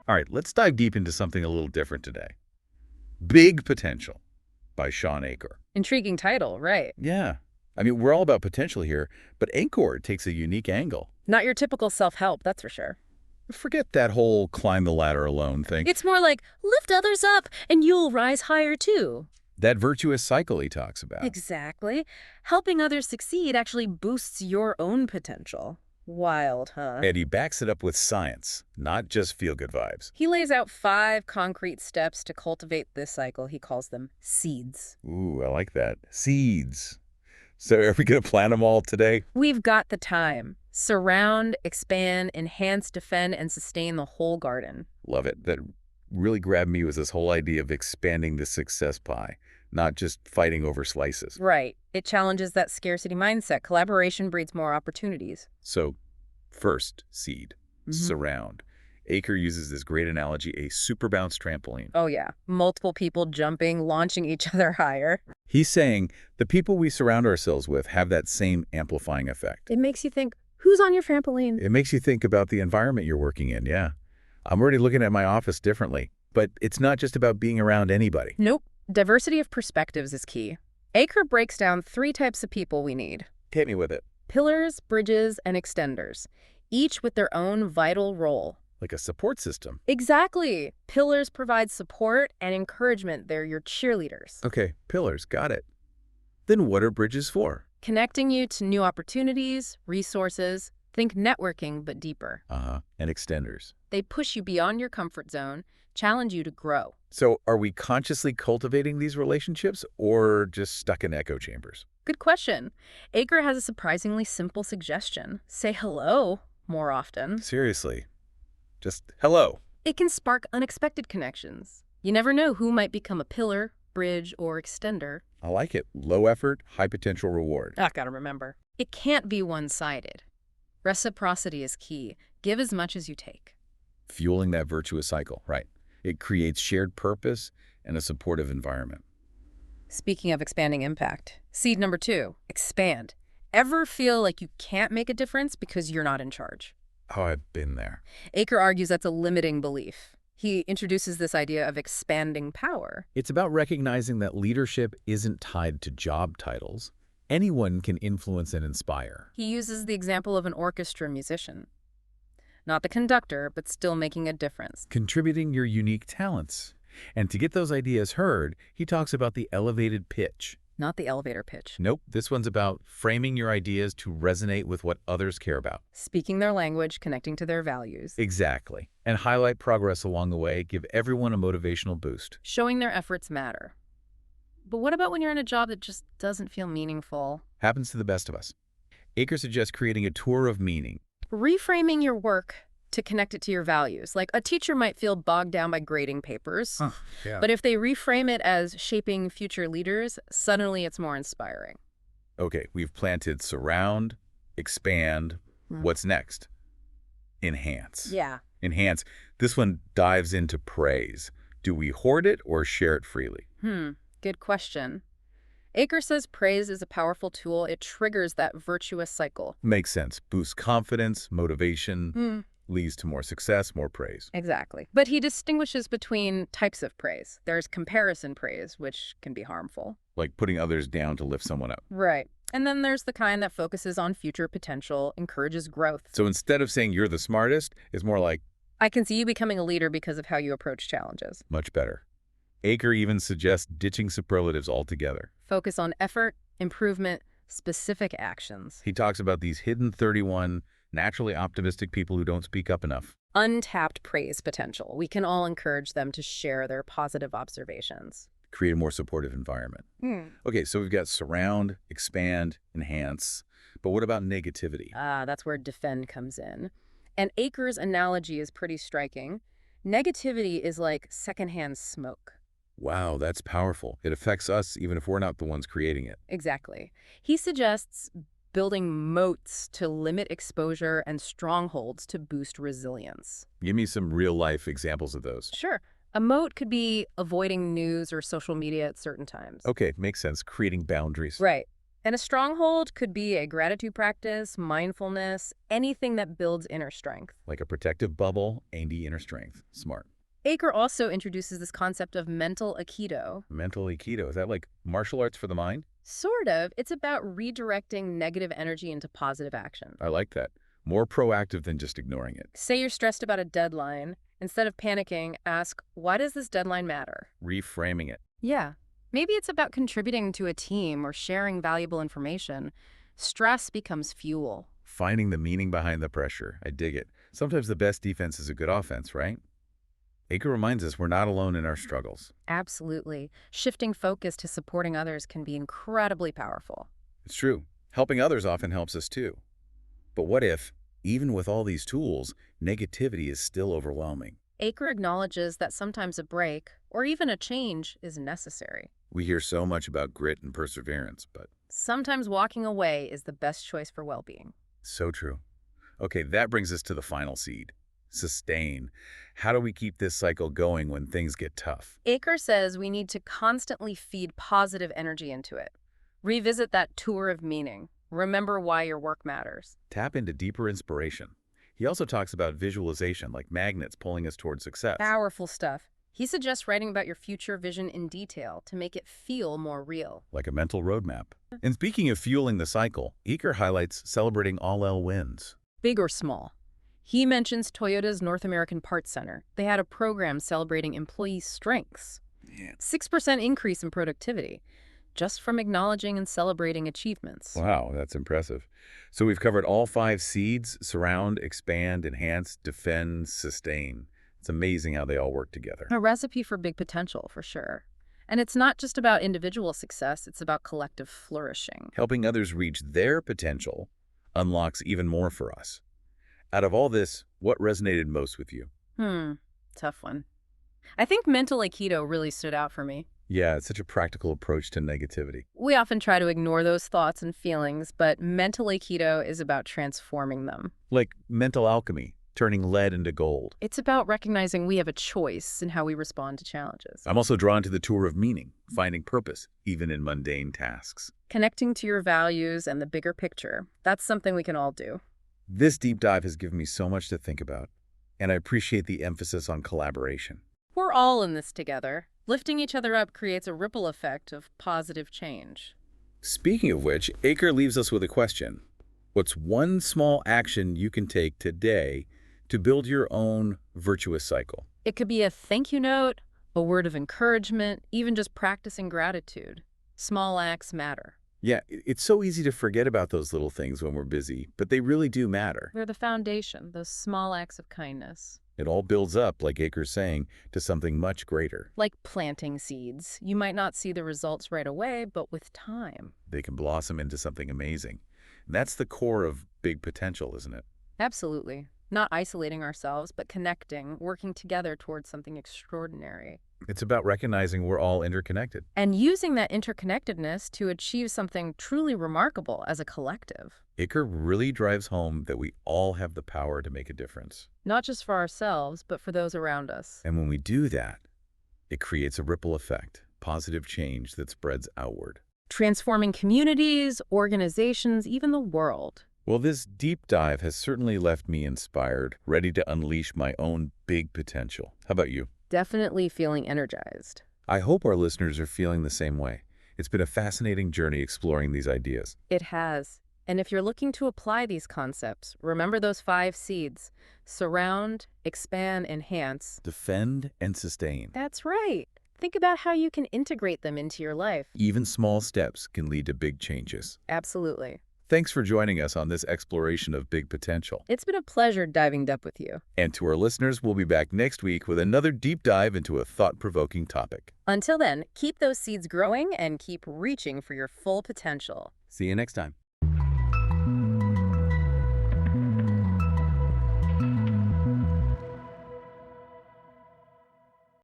All right, let's dive deep into something a little different today. Big Potential by Shawn Achor. Intriguing title, right. Yeah. I mean, we're all about potential here, but Achor takes a unique angle. Not your typical self-help, that's for sure. Forget that whole climb the ladder alone thing. It's more like, lift others up and you'll rise higher too. That virtuous cycle he talks about. Exactly. Helping others succeed actually boosts your own potential. Wild, huh? And he backs it up with science, not just feel-good vibes. He lays out 5 concrete steps to cultivate this cycle. He calls them seeds. Ooh, I like that. Seeds. So are we going to plant them all today? We've got the time. Surround, expand, enhance, defend, and sustain the whole garden. Love it. That really grabbed me was this whole idea of expanding the success pie, not just fighting over slices. Right. It challenges that scarcity mindset. Collaboration breeds more opportunities. So, first seed, surround. Achor uses this great analogy, a super bounce trampoline. Oh yeah, multiple people jumping, launching each other higher. He's saying the people we surround ourselves with have that same amplifying effect. It makes you think, who's on your trampoline? It makes you think about the environment you're working in, yeah. I'm already looking at my office differently, but it's not just about being around anybody. Nope. Diversity of perspectives is key. Achor breaks down 3 types of people we need. Hit me with it. Pillars, bridges, and extenders, each with their own vital role. Like a support system. Exactly. Pillars provide support and encouragement. They're your cheerleaders. Okay, pillars, got it. Then what are bridges for? Connecting you to new opportunities, resources. Think networking, but deeper. And extenders. They push you beyond your comfort zone, challenge you to grow. So are we consciously cultivating these relationships or just stuck in echo chambers? Good question. Achor has a surprisingly simple suggestion. Say hello more often. Seriously. Just hello. It can spark unexpected connections. You never know who might become a pillar, bridge, or extender. I like it. Low effort, high potential reward. Gotta remember. It can't be one-sided. Reciprocity is key. Give as much as you take. Fueling that virtuous cycle, right. It creates shared purpose and a supportive environment. Speaking of expanding impact, seed number 2, expand. Ever feel like you can't make a difference because you're not in charge? Oh, I've been there. Achor argues that's a limiting belief. He introduces this idea of expanding power. It's about recognizing that leadership isn't tied to job titles. Anyone can influence and inspire. He uses the example of an orchestra musician. Not the conductor, but still making a difference. Contributing your unique talents. And to get those ideas heard, he talks about the elevated pitch. Not the elevator pitch. Nope, this one's about framing your ideas to resonate with what others care about. Speaking their language, connecting to their values. Exactly. And highlight progress along the way, give everyone a motivational boost. Showing their efforts matter. But what about when you're in a job that just doesn't feel meaningful? Happens to the best of us. Achor suggests creating a tour of meaning. Reframing your work to connect it to your values. Like a teacher might feel bogged down by grading papers, but if they reframe it as shaping future leaders, suddenly it's more inspiring. Okay, we've planted surround, expand. What's next? Enhance. Yeah. Enhance. This one dives into praise. Do we hoard it or share it freely? Good question. Achor says praise is a powerful tool. It triggers that virtuous cycle. Makes sense. Boosts confidence, motivation, leads to more success, more praise. Exactly. But he distinguishes between types of praise. There's comparison praise, which can be harmful. Like putting others down to lift someone up. Right. And then there's the kind that focuses on future potential, encourages growth. So instead of saying you're the smartest, it's more like, I can see you becoming a leader because of how you approach challenges. much better. Achor even suggests ditching superlatives altogether. Focus on effort, improvement, specific actions. He talks about these hidden 31 naturally optimistic people who don't speak up enough. Untapped praise potential. We can all encourage them to share their positive observations. Create a more supportive environment. Okay, so we've got surround, expand, enhance. But what about negativity? That's where defend comes in. And Achor's analogy is pretty striking. Negativity is like secondhand smoke. Wow, that's powerful. It affects us even if we're not the ones creating it. Exactly. He suggests building moats to limit exposure and strongholds to boost resilience. Give me some real-life examples of those. Sure. A moat could be avoiding news or social media at certain times. Okay, makes sense. Creating boundaries. Right. And a stronghold could be a gratitude practice, mindfulness, anything that builds inner strength. Like a protective bubble aimed at inner strength. Smart. Achor also introduces this concept of mental aikido. Mental Aikido, is that like martial arts for the mind? Sort of. It's about redirecting negative energy into positive action. I like that. More proactive than just ignoring it. Say you're stressed about a deadline. Instead of panicking, ask, why does this deadline matter? Reframing it. Yeah. Maybe it's about contributing to a team or sharing valuable information. Stress becomes fuel. Finding the meaning behind the pressure. I dig it. Sometimes the best defense is a good offense, right? Achor reminds us we're not alone in our struggles. Absolutely. Shifting focus to supporting others can be incredibly powerful. It's true. Helping others often helps us too. But what if, even with all these tools, negativity is still overwhelming? Achor acknowledges that sometimes a break, or even a change, is necessary. We hear so much about grit and perseverance, but Sometimes walking away is the best choice for well-being. so true. Okay, that brings us to the final seed. Sustain. How do we keep this cycle going when things get tough? Achor says we need to constantly feed positive energy into it. Revisit that tour of meaning. Remember why your work matters. Tap into deeper inspiration. He also talks about visualization, like magnets pulling us toward success. Powerful stuff. He suggests writing about your future vision in detail to make it feel more real. Like a mental roadmap. And speaking of fueling the cycle, Achor highlights celebrating all wins. Big or small. He mentions Toyota's North American Parts Center. They had a program celebrating employee strengths. Yeah. 6% increase in productivity, just from acknowledging and celebrating achievements. Wow, that's impressive. So we've covered all 5 seeds: surround, expand, enhance, defend, sustain. It's amazing how they all work together. A recipe for big potential, for sure. And it's not just about individual success, it's about collective flourishing. Helping others reach their potential unlocks even more for us. Out of all this, what resonated most with you? Tough one. I think mental aikido really stood out for me. Yeah, it's such a practical approach to negativity. We often try to ignore those thoughts and feelings, but mental aikido is about transforming them. Like mental alchemy, turning lead into gold. It's about recognizing we have a choice in how we respond to challenges. I'm also drawn to the tour of meaning, finding purpose, even in mundane tasks. Connecting to your values and the bigger picture, that's something we can all do. This deep dive has given me so much to think about, and I appreciate the emphasis on collaboration. We're all in this together. Lifting each other up creates a ripple effect of positive change. Speaking of which, Achor leaves us with a question. What's one small action you can take today to build your own virtuous cycle? It could be a thank you note, a word of encouragement, even just practicing gratitude. Small acts matter. Yeah, it's so easy to forget about those little things when we're busy, but they really do matter. They're the foundation, those small acts of kindness. It all builds up, like Achor's saying, to something much greater. Like planting seeds. You might not see the results right away, but with time. They can blossom into something amazing. And that's the core of big potential, isn't it? Absolutely. Not isolating ourselves, but connecting, working together towards something extraordinary. It's about recognizing we're all interconnected. And using that interconnectedness to achieve something truly remarkable as a collective. Achor really drives home that we all have the power to make a difference. Not just for ourselves, but for those around us. And when we do that, it creates a ripple effect, positive change that spreads outward. Transforming communities, organizations, even the world. Well, this deep dive has certainly left me inspired, ready to unleash my own big potential. How about you? Definitely feeling energized. I hope our listeners are feeling the same way. It's been a fascinating journey exploring these ideas. It has. And if you're looking to apply these concepts, remember those 5 seeds. Surround, expand, enhance. Defend and sustain. That's right. Think about how you can integrate them into your life. Even small steps can lead to big changes. Absolutely. Thanks for joining us on this exploration of big potential. It's been a pleasure diving deep with you. And to our listeners, we'll be back next week with another deep dive into a thought-provoking topic. Until then, keep those seeds growing and keep reaching for your full potential. See you next time.